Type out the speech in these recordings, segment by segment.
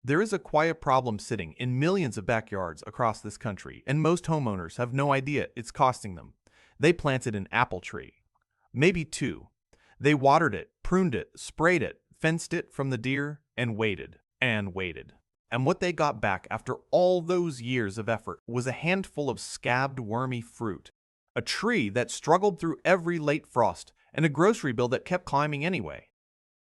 There is a quiet problem sitting in millions of backyards across this country, and most homeowners have no idea it's costing them. They planted an apple tree. Maybe two. They watered it, pruned it, sprayed it, fenced it from the deer, and waited, and waited. And what they got back after all those years of effort was a handful of scabbed, wormy fruit. A tree that struggled through every late frost, and a grocery bill that kept climbing anyway.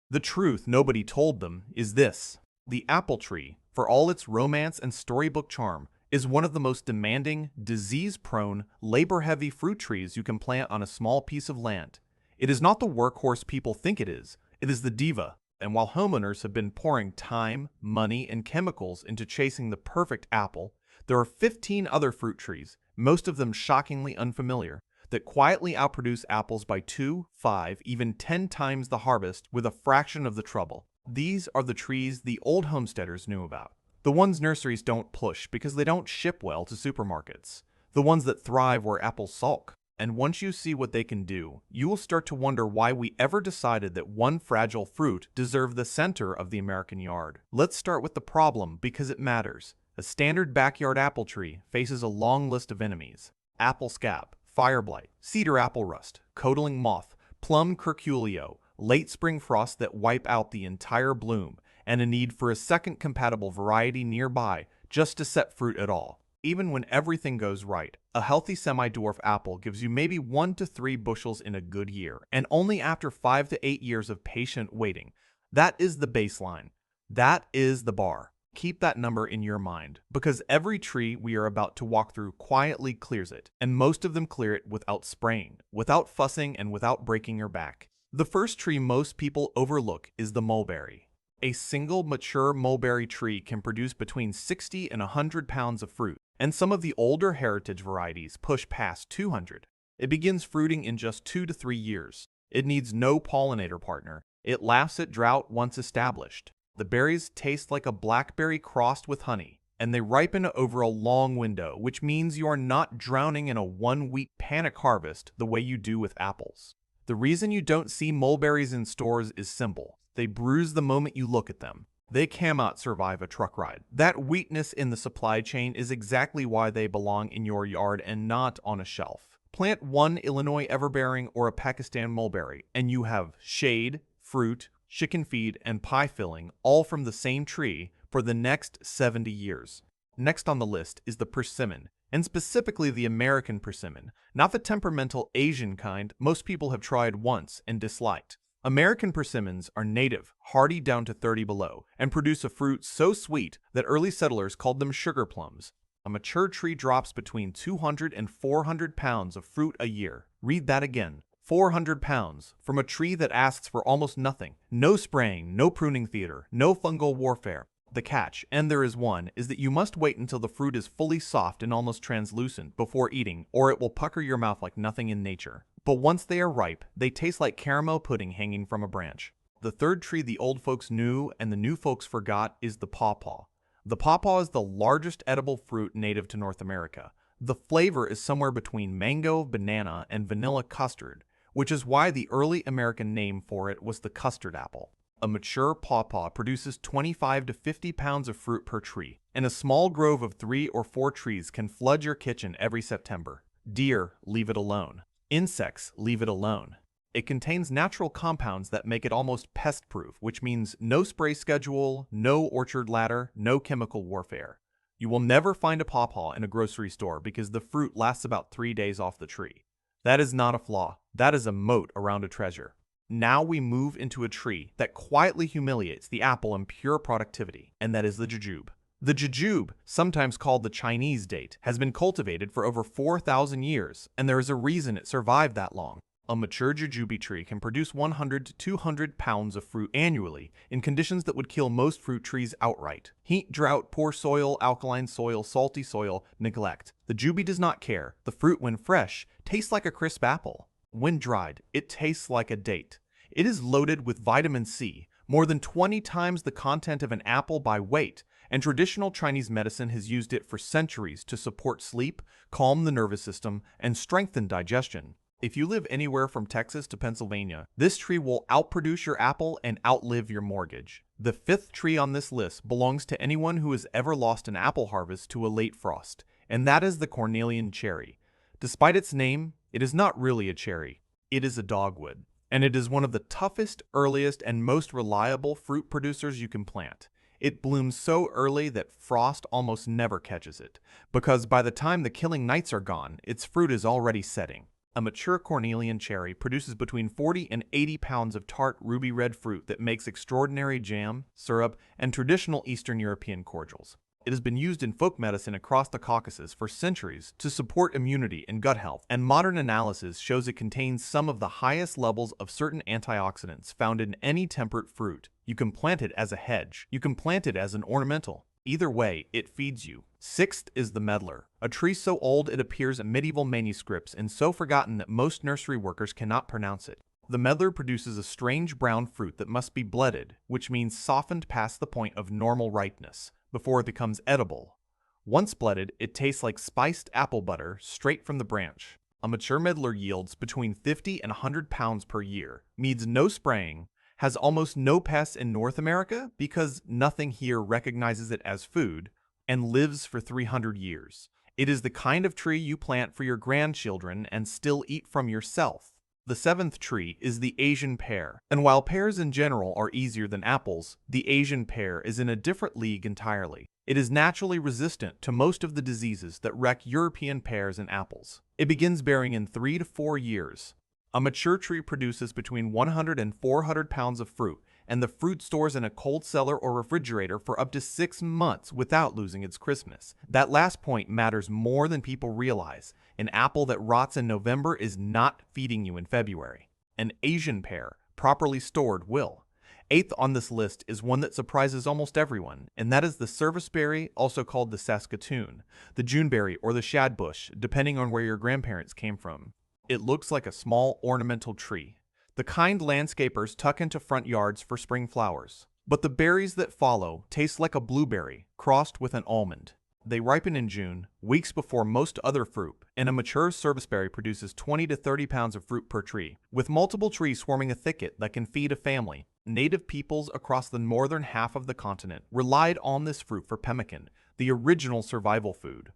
The truth nobody told them is this. The apple tree, for all its romance and storybook charm, is one of the most demanding, disease-prone, labor-heavy fruit trees you can plant on a small piece of land. It is not the workhorse people think it is the diva. And while homeowners have been pouring time, money, and chemicals into chasing the perfect apple, there are 15 other fruit trees, most of them shockingly unfamiliar, that quietly outproduce apples by 2, 5, even 10 times the harvest with a fraction of the trouble. These are the trees the old homesteaders knew about. The ones nurseries don't push because they don't ship well to supermarkets. The ones that thrive where apples sulk. And once you see what they can do, you will start to wonder why we ever decided that one fragile fruit deserved the center of the American yard. Let's start with the problem because it matters. A standard backyard apple tree faces a long list of enemies. Apple scab, fire blight, cedar apple rust, codling moth, plum curculio, late spring frosts that wipe out the entire bloom, and a need for a second compatible variety nearby just to set fruit at all. Even when everything goes right, a healthy semi-dwarf apple gives you maybe 1 to 3 bushels in a good year, and only after 5 to 8 years of patient waiting. That is the baseline. That is the bar. Keep that number in your mind, because every tree we are about to walk through quietly clears it, and most of them clear it without spraying, without fussing, and without breaking your back. The first tree most people overlook is the mulberry. A single mature mulberry tree can produce between 60 and 100 pounds of fruit, and some of the older heritage varieties push past 200. It begins fruiting in just 2 to 3 years. It needs no pollinator partner. It laughs at drought once established. The berries taste like a blackberry crossed with honey, and they ripen over a long window, which means you are not drowning in a one-week panic harvest the way you do with apples. The reason you don't see mulberries in stores is simple. They bruise the moment you look at them. They cannot survive a truck ride. That weakness in the supply chain is exactly why they belong in your yard and not on a shelf. Plant one Illinois everbearing or a Pakistan mulberry, and you have shade, fruit, chicken feed, and pie filling all from the same tree for the next 70 years. Next on the list is the persimmon, and specifically the American persimmon, not the temperamental Asian kind most people have tried once and disliked. American persimmons are native, hardy down to 30 below, and produce a fruit so sweet that early settlers called them sugar plums. A mature tree drops between 200 and 400 pounds of fruit a year. Read that again. 400 pounds from a tree that asks for almost nothing. No spraying, no pruning theater, no fungal warfare. The catch, and there is one, is that you must wait until the fruit is fully soft and almost translucent before eating, or it will pucker your mouth like nothing in nature. But once they are ripe, they taste like caramel pudding hanging from a branch. The third tree the old folks knew and the new folks forgot is the pawpaw. The pawpaw is the largest edible fruit native to North America. The flavor is somewhere between mango, banana, and vanilla custard, which is why the early American name for it was the custard apple. A mature pawpaw produces 25 to 50 pounds of fruit per tree, and a small grove of 3 or 4 trees can flood your kitchen every September. Deer, leave it alone. Insects, leave it alone. It contains natural compounds that make it almost pest-proof, which means no spray schedule, no orchard ladder, no chemical warfare. You will never find a pawpaw in a grocery store because the fruit lasts about 3 days off the tree. That is not a flaw. That is a moat around a treasure. Now we move into a tree that quietly humiliates the apple in pure productivity, and that is the jujube. The jujube, sometimes called the Chinese date, has been cultivated for over 4,000 years, and there is a reason it survived that long. A mature jujube tree can produce 100 to 200 pounds of fruit annually in conditions that would kill most fruit trees outright. Heat, drought, poor soil, alkaline soil, salty soil, neglect. The jujube does not care. The fruit, when fresh, tastes like a crisp apple. When dried, it tastes like a date. It is loaded with vitamin C, more than 20 times the content of an apple by weight, and traditional Chinese medicine has used it for centuries to support sleep, calm the nervous system, and strengthen digestion. If you live anywhere from Texas to Pennsylvania, this tree will outproduce your apple and outlive your mortgage. The fifth tree on this list belongs to anyone who has ever lost an apple harvest to a late frost, and that is the cornelian cherry. Despite its name, it is not really a cherry. It is a dogwood, and it is one of the toughest, earliest, and most reliable fruit producers you can plant. It blooms so early that frost almost never catches it, because by the time the killing nights are gone, its fruit is already setting. A mature cornelian cherry produces between 40 and 80 pounds of tart ruby red fruit that makes extraordinary jam, syrup, and traditional Eastern European cordials. It has been used in folk medicine across the Caucasus for centuries to support immunity and gut health, and modern analysis shows it contains some of the highest levels of certain antioxidants found in any temperate fruit. You can plant it as a hedge. You can plant it as an ornamental. Either way, it feeds you. Sixth is the medlar, a tree so old it appears in medieval manuscripts and so forgotten that most nursery workers cannot pronounce it. The medlar produces a strange brown fruit that must be bledded, which means softened past the point of normal ripeness, before it becomes edible. Once bledded, it tastes like spiced apple butter straight from the branch. A mature medlar yields between 50 and 100 pounds per year, needs no spraying, has almost no pests in North America because nothing here recognizes it as food, and lives for 300 years. It is the kind of tree you plant for your grandchildren and still eat from yourself. The seventh tree is the Asian pear, and while pears in general are easier than apples, the Asian pear is in a different league entirely. It is naturally resistant to most of the diseases that wreck European pears and apples. It begins bearing in 3 to 4 years. A mature tree produces between 100 and 400 pounds of fruit, and the fruit stores in a cold cellar or refrigerator for up to 6 months without losing its crispness. That last point matters more than people realize. An apple that rots in November is not feeding you in February. An Asian pear, properly stored, will. Eighth on this list is one that surprises almost everyone, and that is the serviceberry, also called the Saskatoon, the Juneberry, or the shadbush, depending on where your grandparents came from. It looks like a small ornamental tree, the kind landscapers tuck into front yards for spring flowers. But the berries that follow taste like a blueberry crossed with an almond. They ripen in June, weeks before most other fruit, and a mature serviceberry produces 20 to 30 pounds of fruit per tree, with multiple trees forming a thicket that can feed a family. Native peoples across the northern half of the continent relied on this fruit for pemmican, the original survival food.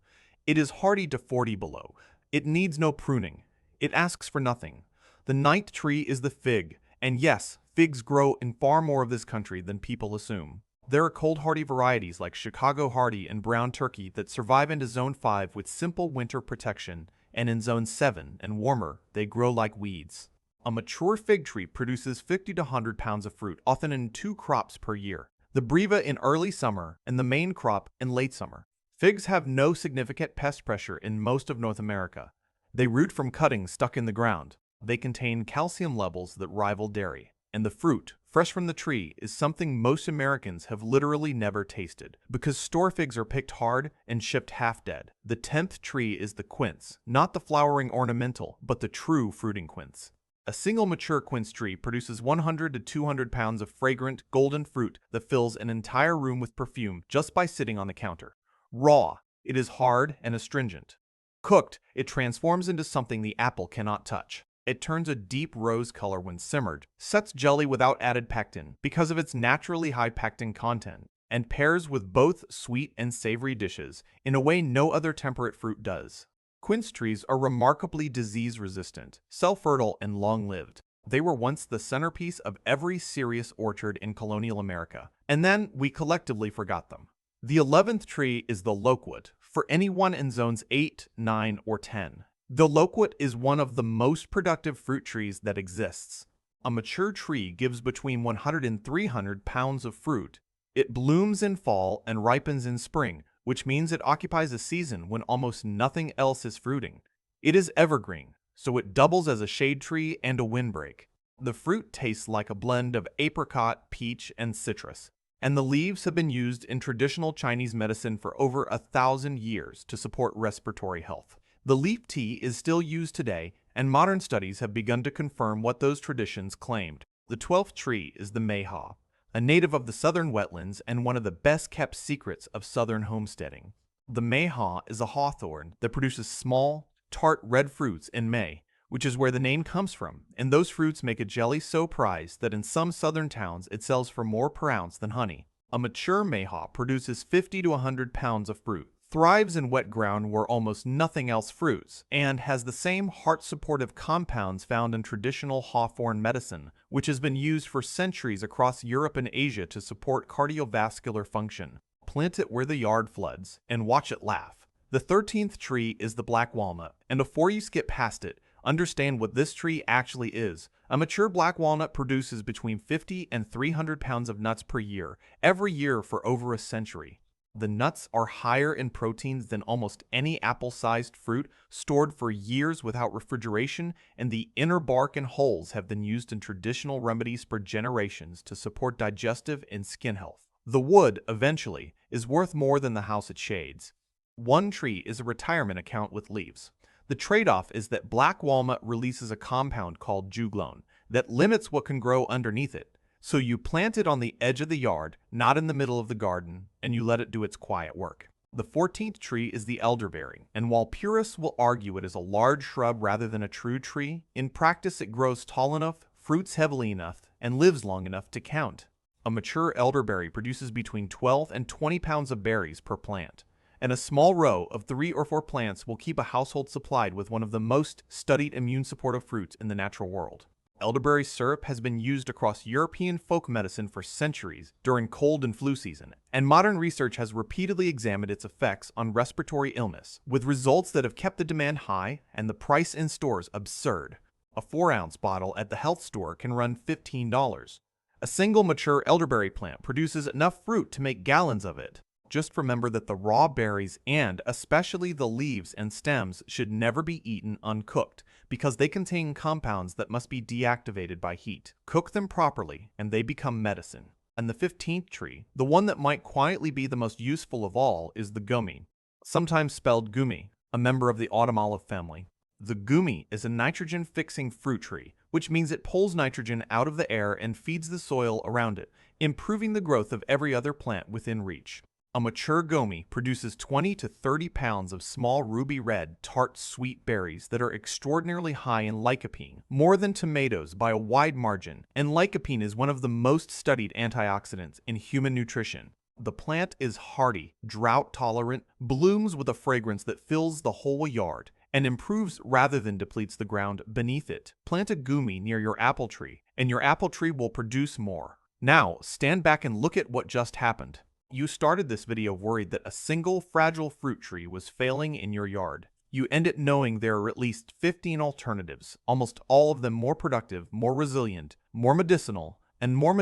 It is hardy to 40 below. It needs no pruning. It asks for nothing. The ninth tree is the fig, and yes, figs grow in far more of this country than people assume. There are cold-hardy varieties like Chicago Hardy and Brown Turkey that survive into Zone 5 with simple winter protection, and in Zone 7 and warmer, they grow like weeds. A mature fig tree produces 50 to 100 pounds of fruit, often in 2 crops per year. The breva in early summer and the main crop in late summer. Figs have no significant pest pressure in most of North America. They root from cuttings stuck in the ground. They contain calcium levels that rival dairy. And the fruit, fresh from the tree, is something most Americans have literally never tasted, because store figs are picked hard and shipped half dead. The 10th tree is the quince, not the flowering ornamental, but the true fruiting quince. A single mature quince tree produces 100 to 200 pounds of fragrant, golden fruit that fills an entire room with perfume just by sitting on the counter. Raw, it is hard and astringent. Cooked, it transforms into something the apple cannot touch. It turns a deep rose color when simmered, sets jelly without added pectin because of its naturally high pectin content, and pairs with both sweet and savory dishes in a way no other temperate fruit does. Quince trees are remarkably disease-resistant, self-fertile, and long-lived. They were once the centerpiece of every serious orchard in colonial America, and then we collectively forgot them. The 11th tree is the loquat, for anyone in zones 8, 9, or 10. The loquat is one of the most productive fruit trees that exists. A mature tree gives between 100 and 300 pounds of fruit. It blooms in fall and ripens in spring, which means it occupies a season when almost nothing else is fruiting. It is evergreen, so it doubles as a shade tree and a windbreak. The fruit tastes like a blend of apricot, peach, and citrus, and the leaves have been used in traditional Chinese medicine for over 1,000 years to support respiratory health. The leaf tea is still used today, and modern studies have begun to confirm what those traditions claimed. The 12th tree is the mayhaw, a native of the southern wetlands and one of the best-kept secrets of southern homesteading. The mayhaw is a hawthorn that produces small, tart red fruits in May, which is where the name comes from, and those fruits make a jelly so prized that in some southern towns it sells for more per ounce than honey. A mature mayhaw produces 50 to 100 pounds of fruit, thrives in wet ground where almost nothing else fruits, and has the same heart-supportive compounds found in traditional Hawthorne medicine, which has been used for centuries across Europe and Asia to support cardiovascular function. Plant it where the yard floods, and watch it laugh. The 13th tree is the black walnut, and before you skip past it, understand what this tree actually is. A mature black walnut produces between 50 and 300 pounds of nuts per year, every year for over a century. The nuts are higher in proteins than almost any apple-sized fruit, stored for years without refrigeration, and the inner bark and hulls have been used in traditional remedies for generations to support digestive and skin health. The wood, eventually, is worth more than the house it shades. One tree is a retirement account with leaves. The trade-off is that black walnut releases a compound called jujube that limits what can grow underneath it. So you plant it on the edge of the yard, not in the middle of the garden, and you let it do its quiet work. The 14th tree is the elderberry, and while purists will argue it is a large shrub rather than a true tree, in practice it grows tall enough, fruits heavily enough, and lives long enough to count. A mature elderberry produces between 12 and 20 pounds of berries per plant, and a small row of 3 or 4 plants will keep a household supplied with one of the most studied immune-supportive fruits in the natural world. Elderberry syrup has been used across European folk medicine for centuries during cold and flu season, and modern research has repeatedly examined its effects on respiratory illness, with results that have kept the demand high and the price in stores absurd. A 4-ounce bottle at the health store can run $15. A single mature elderberry plant produces enough fruit to make gallons of it. Just remember that the raw berries and especially the leaves and stems should never be eaten uncooked because they contain compounds that must be deactivated by heat. Cook them properly and they become medicine. And the 15th tree, the one that might quietly be the most useful of all, is the gumi, sometimes spelled gumi, a member of the autumn olive family. The gumi is a nitrogen-fixing fruit tree, which means it pulls nitrogen out of the air and feeds the soil around it, improving the growth of every other plant within reach. A mature gumi produces 20 to 30 pounds of small ruby red, tart, sweet berries that are extraordinarily high in lycopene, more than tomatoes by a wide margin, and lycopene is one of the most studied antioxidants in human nutrition. The plant is hardy, drought-tolerant, blooms with a fragrance that fills the whole yard, and improves rather than depletes the ground beneath it. Plant a gumi near your apple tree, and your apple tree will produce more. Now, stand back and look at what just happened. You started this video worried that a single fragile fruit tree was failing in your yard. You end it knowing there are at least 15 alternatives, almost all of them more productive, more resilient, more medicinal, and more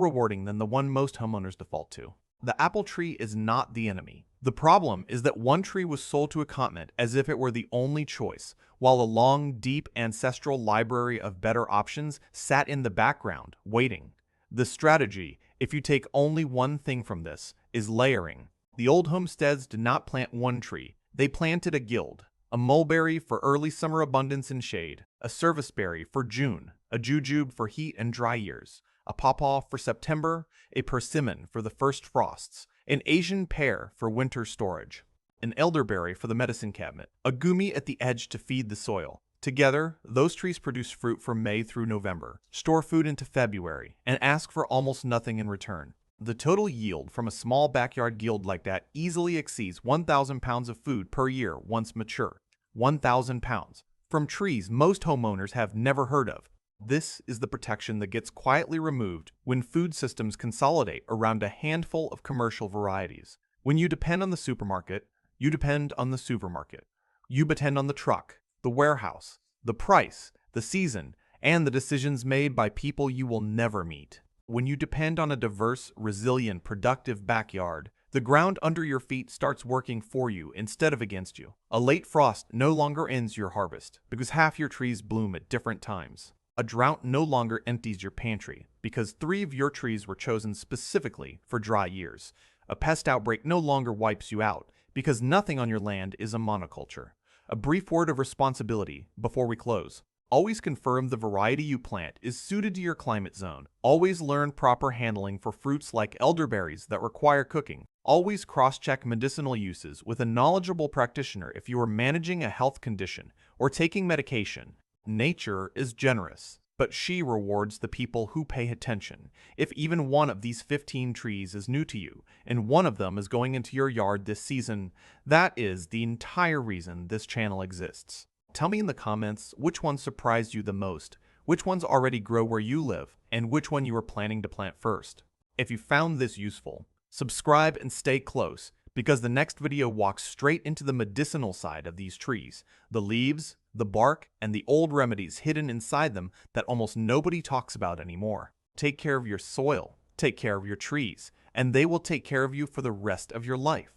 rewarding than the one most homeowners default to. The apple tree is not the enemy. The problem is that one tree was sold to a continent as if it were the only choice, while a long, deep ancestral library of better options sat in the background, waiting. The strategy, if you take only one thing from this, is layering. The old homesteads did not plant one tree. They planted a guild. A mulberry for early summer abundance and shade, a serviceberry for June, a jujube for heat and dry years, a pawpaw for September, a persimmon for the first frosts, an Asian pear for winter storage, an elderberry for the medicine cabinet, a gumi at the edge to feed the soil. Together, those trees produce fruit from May through November, store food into February, and ask for almost nothing in return. The total yield from a small backyard guild like that easily exceeds 1,000 pounds of food per year once mature. 1,000 pounds. From trees most homeowners have never heard of. This is the protection that gets quietly removed when food systems consolidate around a handful of commercial varieties. When you depend on the supermarket, you depend on the supermarket. You depend on the truck, the warehouse, the price, the season, and the decisions made by people you will never meet. When you depend on a diverse, resilient, productive backyard, the ground under your feet starts working for you instead of against you. A late frost no longer ends your harvest because half your trees bloom at different times. A drought no longer empties your pantry because 3 of your trees were chosen specifically for dry years. A pest outbreak no longer wipes you out because nothing on your land is a monoculture. A brief word of responsibility before we close. Always confirm the variety you plant is suited to your climate zone. Always learn proper handling for fruits like elderberries that require cooking. Always cross-check medicinal uses with a knowledgeable practitioner if you are managing a health condition or taking medication. Nature is generous, but she rewards the people who pay attention. If even one of these 15 trees is new to you, and one of them is going into your yard this season, that is the entire reason this channel exists. Tell me in the comments which one surprised you the most, which ones already grow where you live, and which one you are planning to plant first. If you found this useful, subscribe and stay close, because the next video walks straight into the medicinal side of these trees, the leaves, the bark, and the old remedies hidden inside them that almost nobody talks about anymore. Take care of your soil, take care of your trees, and they will take care of you for the rest of your life.